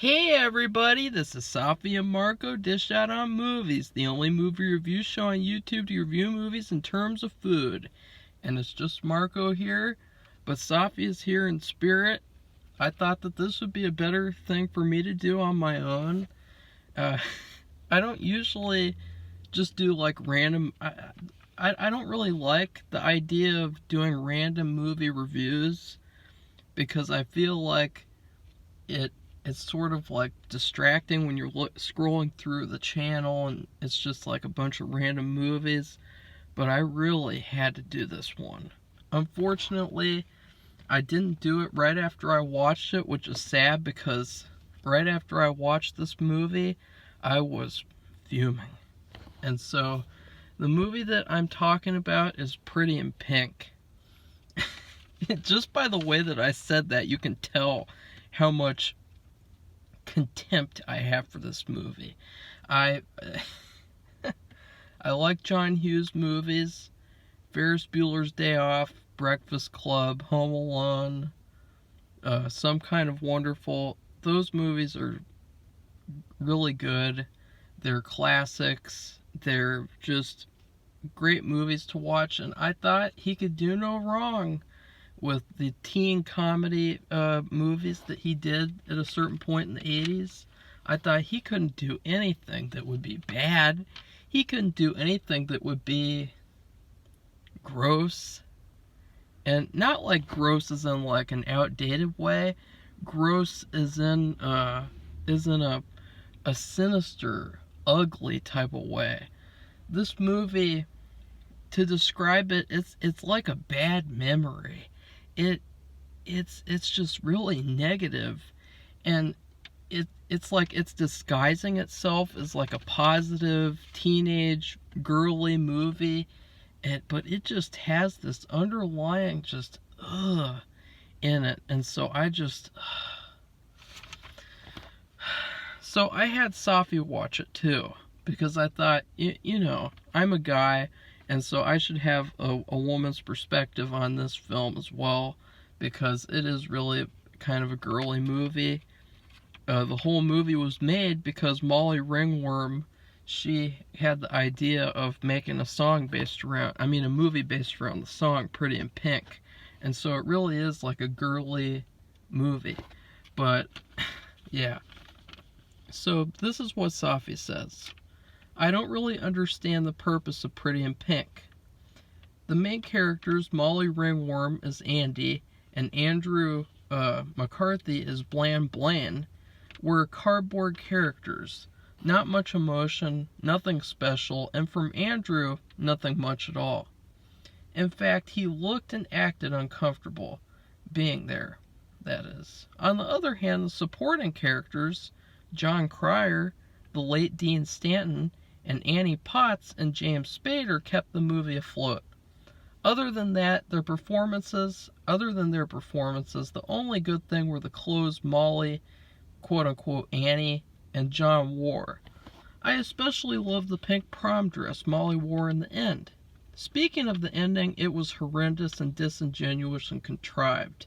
Hey everybody, this is Safi and Marco, Dish Out on Movies, the only movie review show on YouTube to review movies in terms of food. And it's just Marco here, but Safi is here in spirit. I thought that this would be a better thing for me to do on my own. I don't usually just do like random... I don't really like the idea of doing random movie reviews because I feel like it's sort of like distracting when you're scrolling through the channel and it's just like a bunch of random movies, but I really had to do this one. Unfortunately, I didn't do it right after I watched it, which is sad because right after I watched this movie, I was fuming. And so, the movie that I'm talking about is Pretty in Pink. Just by the way that I said that, you can tell how much contempt I have for this movie. I like John Hughes movies, Ferris Bueller's Day Off, Breakfast Club, Home Alone, Some Kind of Wonderful. Those movies are really good. They're classics. They're just great movies to watch, and I thought he could do no wrong with the teen comedy movies that he did at a certain point in the 80s. I thought he couldn't do anything that would be bad. He couldn't do anything that would be gross. And not like gross as in like an outdated way. Gross as in a sinister, ugly type of way. This movie, to describe it, it's like a bad memory. It's just really negative, and it's like it's disguising itself as like a positive teenage girly movie, but it just has this underlying just in it, and so I had Safi watch it too, because I thought, you know, I'm a guy, and so I should have a woman's perspective on this film as well, because it is really kind of a girly movie. The whole movie was made because Molly Ringworm, she had the idea of making a movie based around the song Pretty in Pink. And so it really is like a girly movie. But, yeah. So this is what Safi says. I don't really understand the purpose of Pretty in Pink. The main characters, Molly Ringworm is Andy, and Andrew McCarthy is Bland Blaine, were cardboard characters. Not much emotion, nothing special, and from Andrew, nothing much at all. In fact, he looked and acted uncomfortable being there, that is. On the other hand, the supporting characters, John Cryer, the late Dean Stanton, and Annie Potts and James Spader kept the movie afloat. Other than their performances, the only good thing were the clothes Molly, quote-unquote Annie, and John wore. I especially loved the pink prom dress Molly wore in the end. Speaking of the ending, it was horrendous and disingenuous and contrived.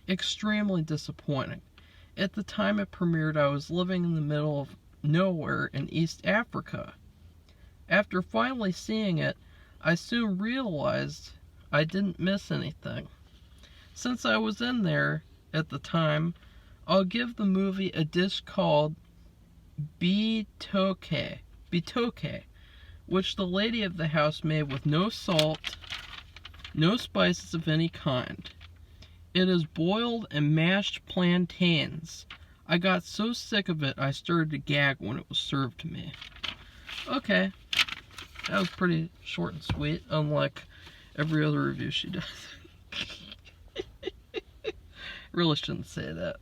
Extremely disappointing. At the time it premiered, I was living in the middle of nowhere in East Africa. After finally seeing it, I soon realized I didn't miss anything. Since I was in there at the time, I'll give the movie a dish called bitoke, which the lady of the house made with no salt, no spices of any kind. It is boiled and mashed plantains. I got so sick of it I started to gag when it was served to me. Okay. That was pretty short and sweet, unlike every other review she does. Really shouldn't say that.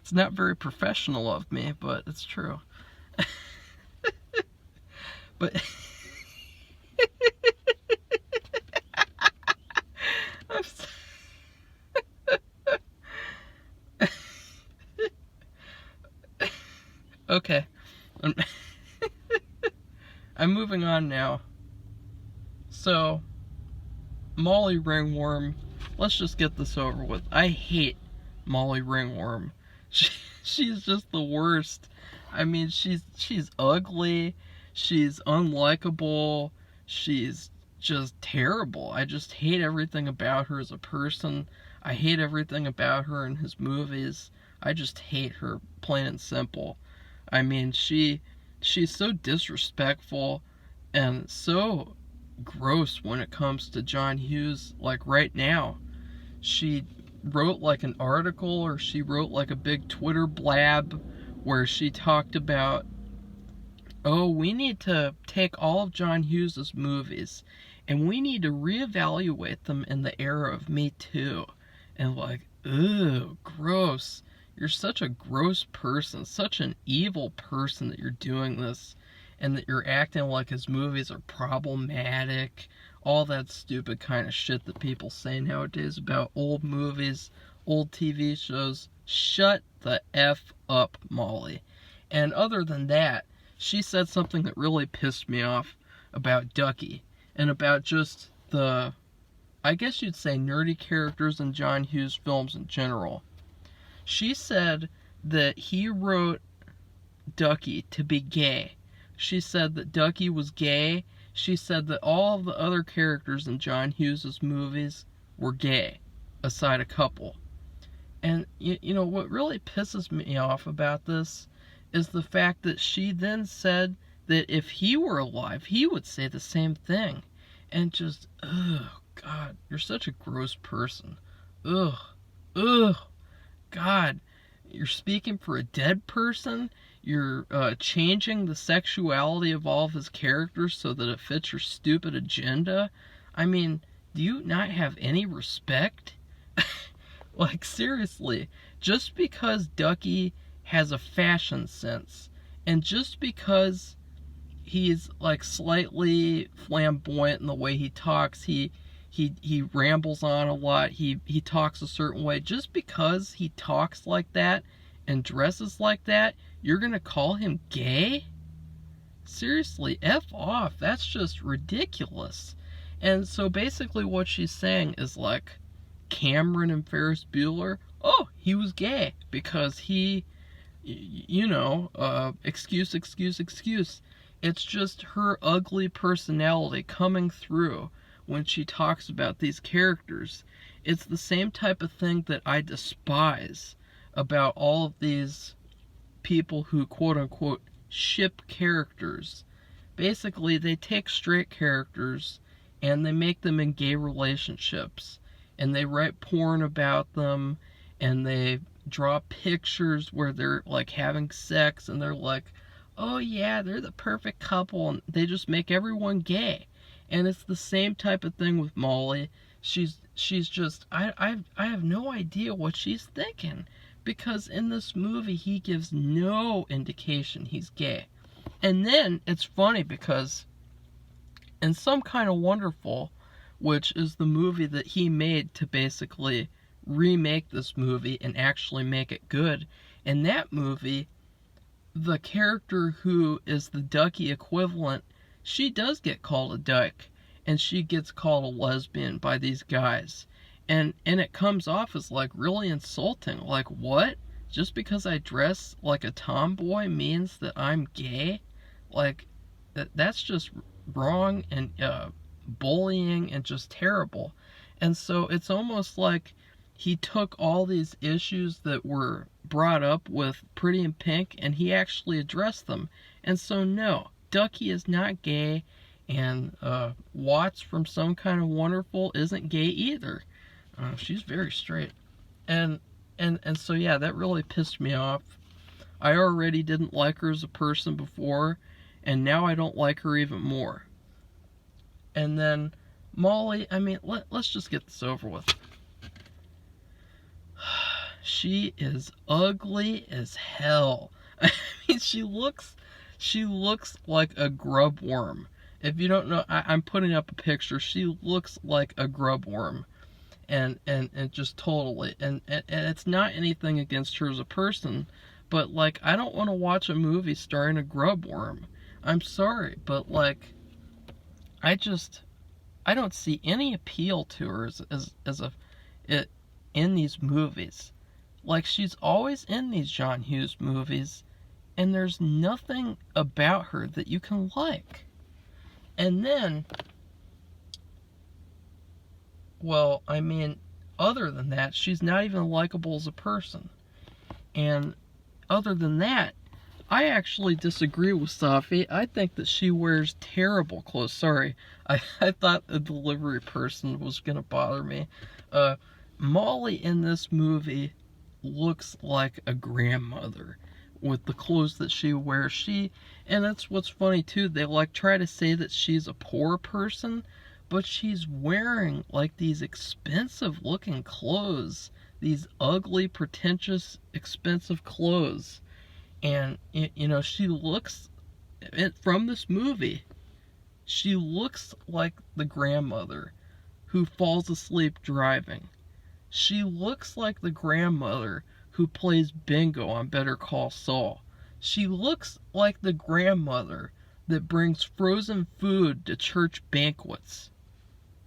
It's not very professional of me, but it's true. But okay. I'm moving on now. So, Molly Ringworm, let's just get this over with. I hate Molly Ringworm. She's just the worst. I mean, she's ugly, she's unlikable, she's just terrible. I just hate everything about her as a person. I hate everything about her in his movies. I just hate her, plain and simple. I mean, she's so disrespectful and so gross when it comes to John Hughes. Like right now, she wrote like an article, or she wrote like a big Twitter blab where she talked about, oh, we need to take all of John Hughes's movies and we need to reevaluate them in the era of Me Too. And like, ugh, gross. You're such a gross person, such an evil person that you're doing this, and that you're acting like his movies are problematic. All that stupid kind of shit that people say nowadays about old movies, old TV shows. Shut the F up, Molly. And other than that, she said something that really pissed me off about Ducky, and about just the, I guess you'd say, nerdy characters in John Hughes films in general. She said that he wrote Ducky to be gay. She said that Ducky was gay. She said that all of the other characters in John Hughes' movies were gay, aside a couple. And, you know, what really pisses me off about this is the fact that she then said that if he were alive, he would say the same thing. And just, ugh, God, you're such a gross person. Ugh, ugh. God, you're speaking for a dead person. You're changing the sexuality of all of his characters so that it fits your stupid agenda. I mean, do you not have any respect? Like, seriously, just because Ducky has a fashion sense, and just because he's like slightly flamboyant in the way he talks, he rambles on a lot, he talks a certain way, just because he talks like that and dresses like that, you're gonna call him gay? Seriously, F off. That's just ridiculous. And so basically what she's saying is like, Cameron and Ferris Bueller, oh, he was gay because he, you know, excuse. It's just her ugly personality coming through when she talks about these characters. It's the same type of thing that I despise about all of these people who quote-unquote ship characters. Basically, they take straight characters and they make them in gay relationships, and they write porn about them, and they draw pictures where they're like having sex, and they're like, oh yeah, they're the perfect couple, and they just make everyone gay. And it's the same type of thing with Molly. She's just, I have no idea what she's thinking, because in this movie he gives no indication he's gay. And then it's funny because in Some Kind of Wonderful, which is the movie that he made to basically remake this movie and actually make it good, in that movie, the character who is the Ducky equivalent, she does get called a duck, and she gets called a lesbian by these guys. And it comes off as like really insulting. Like, what? Just because I dress like a tomboy means that I'm gay? Like, that's just wrong and bullying and just terrible. And so it's almost like he took all these issues that were brought up with Pretty in Pink and he actually addressed them. And so no, Ducky is not gay, and Watts from Some Kind of Wonderful isn't gay either. She's very straight. And so yeah, that really pissed me off. I already didn't like her as a person before, and now I don't like her even more. And then Molly, I mean, let's just get this over with. She is ugly as hell. I mean, she looks like a grub worm. If you don't know, I'm putting up a picture. She looks like a grub worm. And just totally. And it's not anything against her as a person, but like, I don't want to watch a movie starring a grub worm. I'm sorry, but like, I don't see any appeal to her as in these movies. Like, she's always in these John Hughes movies, and there's nothing about her that you can like. And then, well, I mean, other than that, she's not even likable as a person. And other than that, I actually disagree with Safi. I think that she wears terrible clothes. Sorry, I thought a delivery person was going to bother me. Molly in this movie looks like a grandmother with the clothes that she wears. And that's what's funny too. They like try to say that she's a poor person, but she's wearing like these expensive looking clothes, these ugly, pretentious, expensive clothes. And, you know, she looks, from this movie, she looks like the grandmother who falls asleep driving. She looks like the grandmother who plays bingo on Better Call Saul. She looks like the grandmother that brings frozen food to church banquets.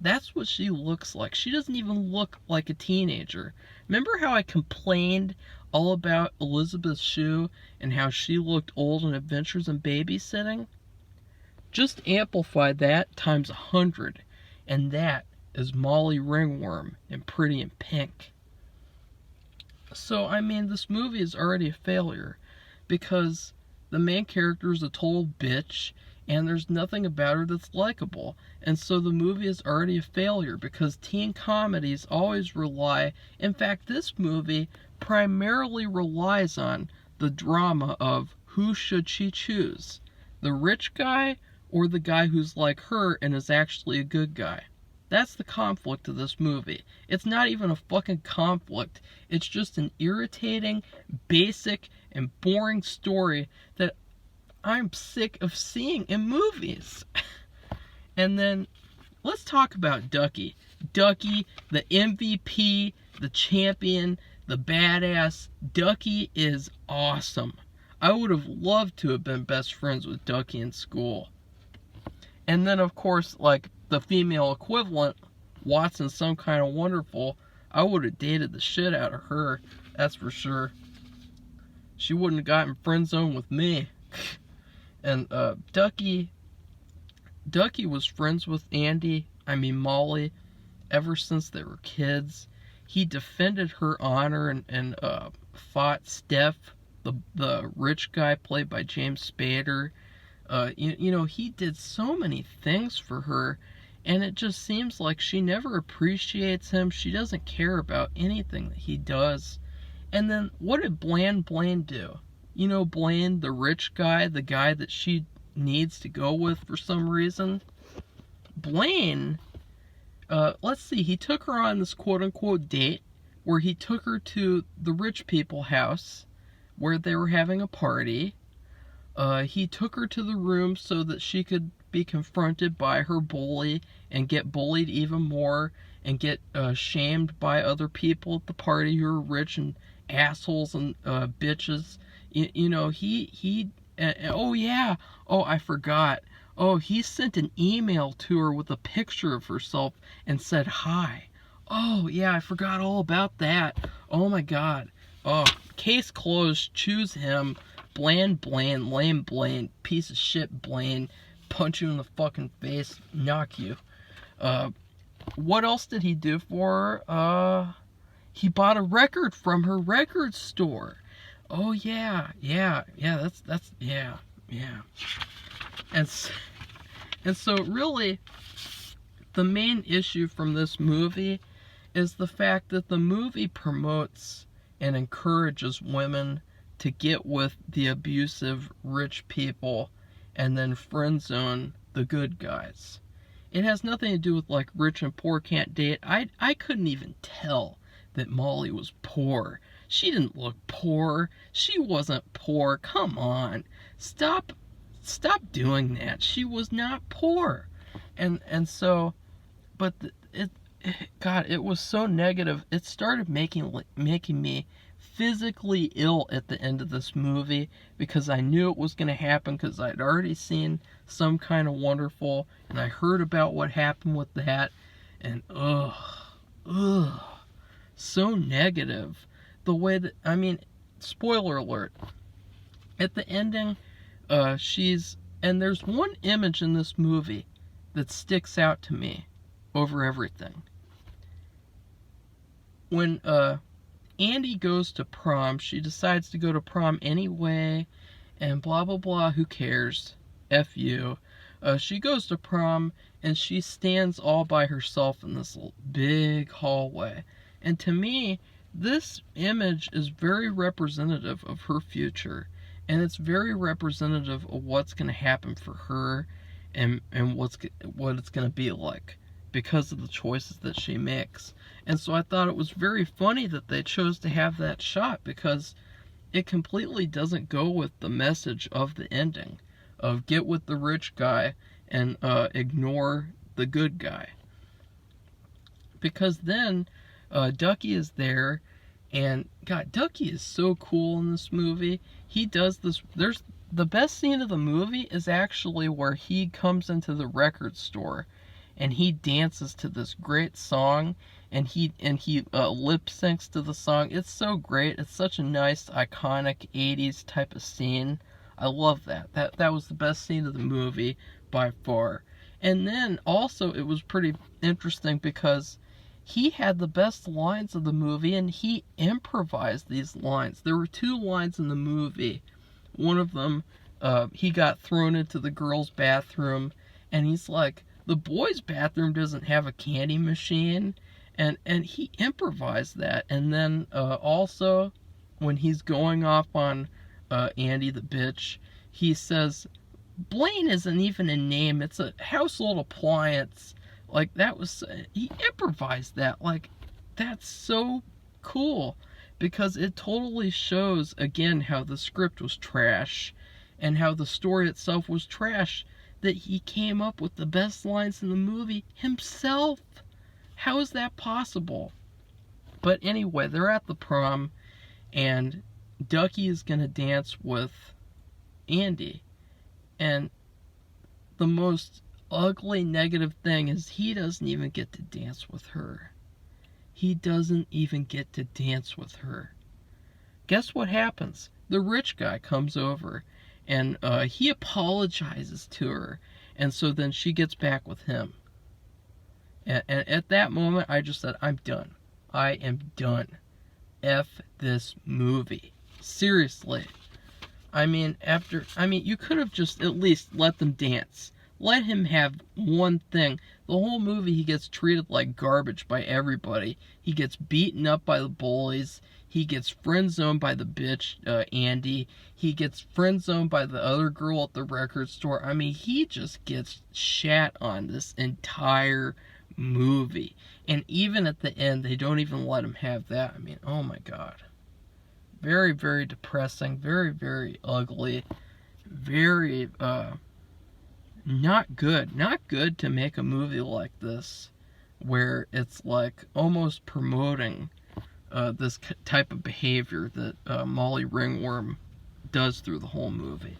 That's what she looks like. She doesn't even look like a teenager. Remember how I complained all about Elizabeth Shue and how she looked old in Adventures in Babysitting? Just amplify that times 100, and that is Molly Ringworm in Pretty in Pink. So, I mean, this movie is already a failure because the main character is a total bitch and there's nothing about her that's likable. And so the movie is already a failure because teen comedies always rely, in fact, this movie primarily relies on the drama of who should she choose, the rich guy or the guy who's like her and is actually a good guy. That's the conflict of this movie. It's not even a fucking conflict. It's just an irritating, basic, and boring story that I'm sick of seeing in movies. And then, let's talk about Ducky. Ducky, the MVP, the champion, the badass. Ducky is awesome. I would have loved to have been best friends with Ducky in school. And then, of course, like, the female equivalent, Watson Some Kind of Wonderful, I would have dated the shit out of her, that's for sure. She wouldn't have gotten friend zone with me. And Ducky was friends with Molly, ever since they were kids. He defended her honor and fought Steph, the rich guy played by James Spader. You know, he did so many things for her, and it just seems like she never appreciates him. She doesn't care about anything that he does. And then, what did Blaine do? You know, Blaine, the rich guy, the guy that she needs to go with for some reason. Blaine, let's see, he took her on this quote-unquote date, where he took her to the rich people house, where they were having a party. He took her to the room so that she could be confronted by her bully and get bullied even more and get shamed by other people at the party who are rich and assholes and bitches. You know, oh yeah, oh I forgot. Oh, he sent an email to her with a picture of herself and said hi. Oh yeah, I forgot all about that. Oh my god. Oh, case closed, choose him. Bland Blaine, lame Blaine, piece of shit Blaine, punch you in the fucking face, knock you. What else did he do for her? He bought a record from her record store. Oh yeah, that's yeah. And so really, the main issue from this movie is the fact that the movie promotes and encourages women to get with the abusive rich people and then friend zone the good guys. It has nothing to do with like rich and poor can't date. I couldn't even tell that Molly was poor. She didn't look poor. She wasn't poor. Come on. Stop doing that. She was not poor. And so, but God, it was so negative. It started making me physically ill at the end of this movie because I knew it was going to happen because I'd already seen Some Kind of Wonderful and I heard about what happened with that, and so negative. the way that, I mean, spoiler alert, at the ending, and there's one image in this movie that sticks out to me over everything. When Andy goes to prom, she decides to go to prom anyway, and blah blah blah, who cares, F you. She goes to prom, and she stands all by herself in this big hallway. And to me, this image is very representative of her future. And it's very representative of what's going to happen for her, and what it's going to be like because of the choices that she makes. And so I thought it was very funny that they chose to have that shot, because it completely doesn't go with the message of the ending of get with the rich guy and ignore the good guy. Because then Ducky is there, and God, Ducky is so cool in this movie. He does this. There's the best scene of the movie is actually where he comes into the record store, and he dances to this great song, and he lip syncs to the song. It's so great. It's such a nice, iconic 80s type of scene. I love that. That was the best scene of the movie by far. And then also it was pretty interesting because he had the best lines of the movie, and he improvised these lines. There were two lines in the movie. One of them, he got thrown into the girls' bathroom, and he's like, the boys' bathroom doesn't have a candy machine, and he improvised that. And then also, when he's going off on Andy the bitch, he says, Blaine isn't even a name, it's a household appliance. Like, that was, he improvised that. Like, that's so cool, because it totally shows, again, how the script was trash, and how the story itself was trash, that he came up with the best lines in the movie himself. How is that possible? But anyway, they're at the prom, and Ducky is going to dance with Andy, and the most ugly negative thing is he doesn't even get to dance with her. He doesn't even get to dance with her. Guess what happens? The rich guy comes over, and he apologizes to her, and so then she gets back with him. And at that moment, I just said, I'm done. I am done. F this movie. Seriously. I mean, you could have just at least let them dance. Let him have one thing. The whole movie, he gets treated like garbage by everybody. He gets beaten up by the bullies. He gets friend-zoned by the bitch, Andy. He gets friend-zoned by the other girl at the record store. I mean, he just gets shat on this entire movie. And even at the end, they don't even let him have that. I mean, oh my God. Very, very depressing. Very, very ugly. Very, not good. Not good to make a movie like this, where it's like almost promoting this type of behavior that Molly Ringworm does through the whole movie.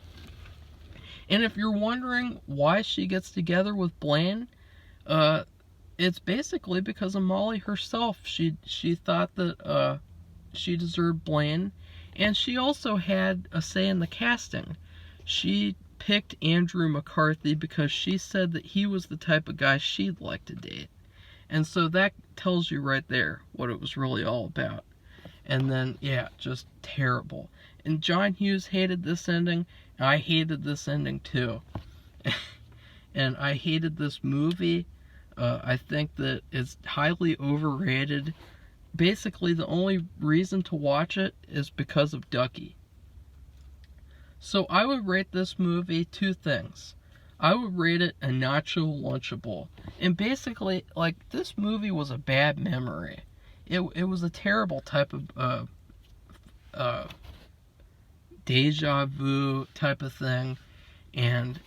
And if you're wondering why she gets together with Blaine, it's basically because of Molly herself. She thought that she deserved Blaine, and she also had a say in the casting. She picked Andrew McCarthy because she said that he was the type of guy she'd like to date. And so that tells you right there what it was really all about. And then, yeah, just terrible. And John Hughes hated this ending, and I hated this ending too. And I hated this movie. I think that it's highly overrated. Basically, the only reason to watch it is because of Ducky. So I would rate this movie two things. I would rate it a nacho lunchable. And basically, like, this movie was a bad memory. It was a terrible type of deja vu type of thing. And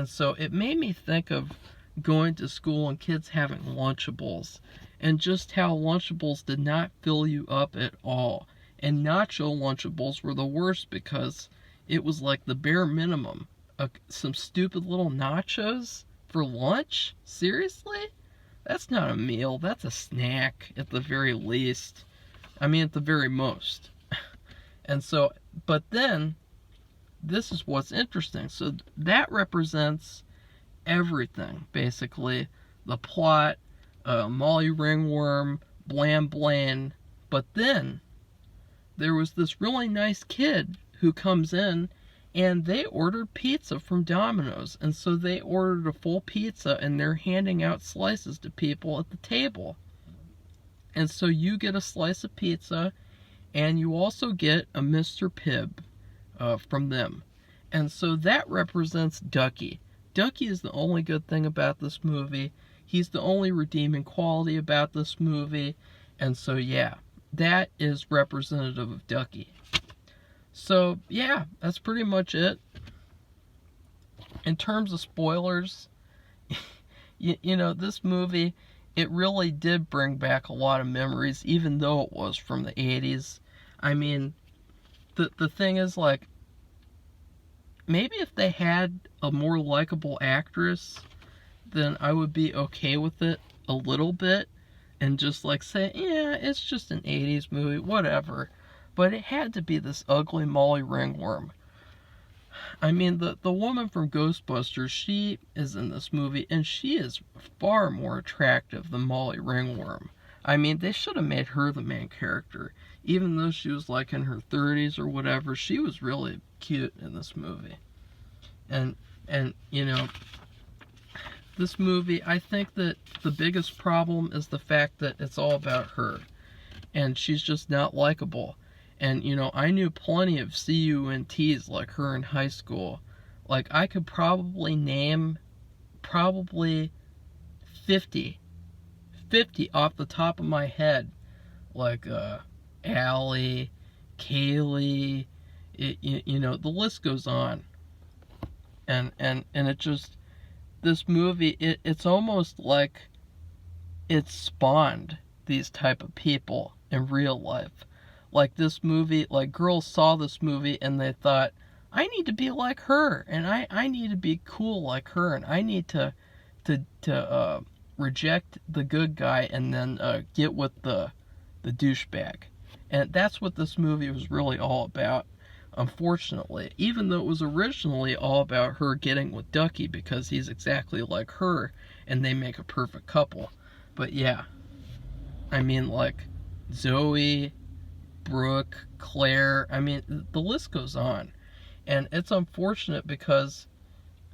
so it made me think of going to school and kids having Lunchables, and just how Lunchables did not fill you up at all. And nacho Lunchables were the worst, because it was like the bare minimum. Some stupid little nachos for lunch? Seriously? That's not a meal. That's a snack at the very least. I mean, at the very most. And so, but then, this is what's interesting. So that represents everything, basically. The plot, Molly Ringworm, Blam Blaine. But then, there was this really nice kid who comes in, and they ordered pizza from Domino's. And so they ordered a full pizza, and they're handing out slices to people at the table. And so you get a slice of pizza, and you also get a Mr. Pibb from them. And so that represents Ducky. Ducky is the only good thing about this movie. He's the only redeeming quality about this movie. And so, yeah, that is representative of Ducky. So, yeah, that's pretty much it. In terms of spoilers, you know, this movie, it really did bring back a lot of memories, even though it was from the 80s. I mean, the thing is, like, maybe if they had a more likable actress, then I would be okay with it a little bit, and just, like, say, yeah, it's just an 80s movie, whatever. But it had to be this ugly Molly Ringworm. I mean, the woman from Ghostbusters, she is in this movie, and she is far more attractive than Molly Ringworm. I mean, they should have made her the main character. Even though she was, like, in her 30s or whatever, she was really cute in this movie. And you know, this movie, I think that the biggest problem is the fact that it's all about her. And she's just not likable. And, you know, I knew plenty of CUNTs like her in high school. Like, I could probably name 50 off the top of my head. Like, Allie, Kaylee, you know, the list goes on. And it just, this movie, it's almost like it spawned these type of people in real life. Like, this movie, like, girls saw this movie and they thought, I need to be like her, and I need to be cool like her, and I need to reject the good guy and then get with the douchebag. And that's what this movie was really all about, unfortunately. Even though it was originally all about her getting with Ducky because he's exactly like her and they make a perfect couple. But yeah, I mean, like, Zoe, Brooke, Claire, I mean, the list goes on. And it's unfortunate because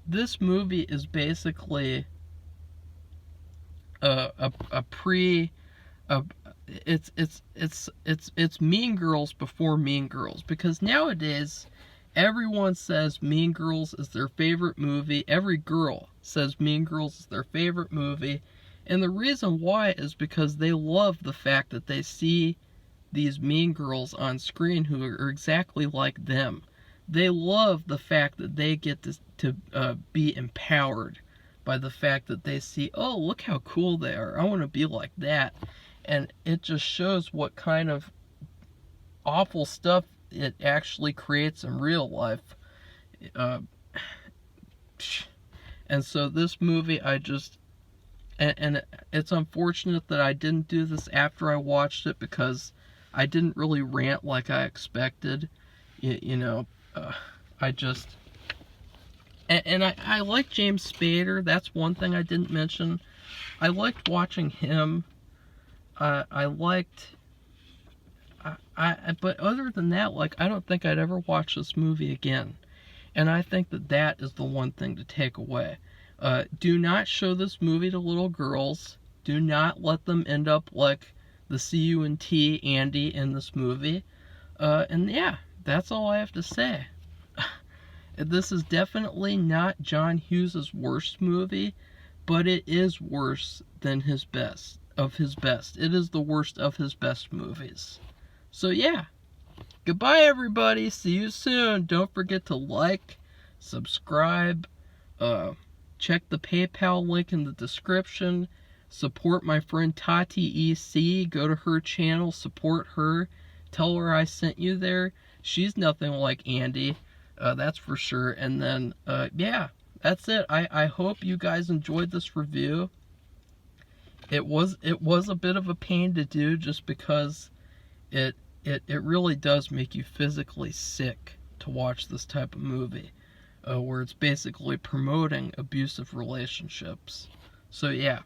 this movie is basically it's Mean Girls before Mean Girls, because nowadays everyone says Mean Girls is their favorite movie. Every girl says Mean Girls is their favorite movie, and the reason why is because they love the fact that they see these mean girls on screen who are exactly like them. They love the fact that they get to be empowered by the fact that they see, oh, look how cool they are. I want to be like that. And it just shows what kind of awful stuff it actually creates in real life. And so this movie, and it's unfortunate that I didn't do this after I watched it, because I didn't really rant like I expected. You know, I just... And I like James Spader. That's one thing I didn't mention. I liked watching him. But other than that, like, I don't think I'd ever watch this movie again. And I think that is the one thing to take away. Do not show this movie to little girls. Do not let them end up like the CUNT Andy in this movie. And yeah, that's all I have to say. This is definitely not John Hughes' worst movie, but it is worse than his best. It is the worst of his best movies. So yeah, goodbye everybody, see you soon. Don't forget to like, subscribe, check the PayPal link in the description, support my friend Tati EC, go to her channel, support her, tell her I sent you there. She's nothing like Andy, that's for sure. And then, yeah, that's it. I hope you guys enjoyed this review. It was a bit of a pain to do, just because it really does make you physically sick to watch this type of movie, where it's basically promoting abusive relationships. So yeah,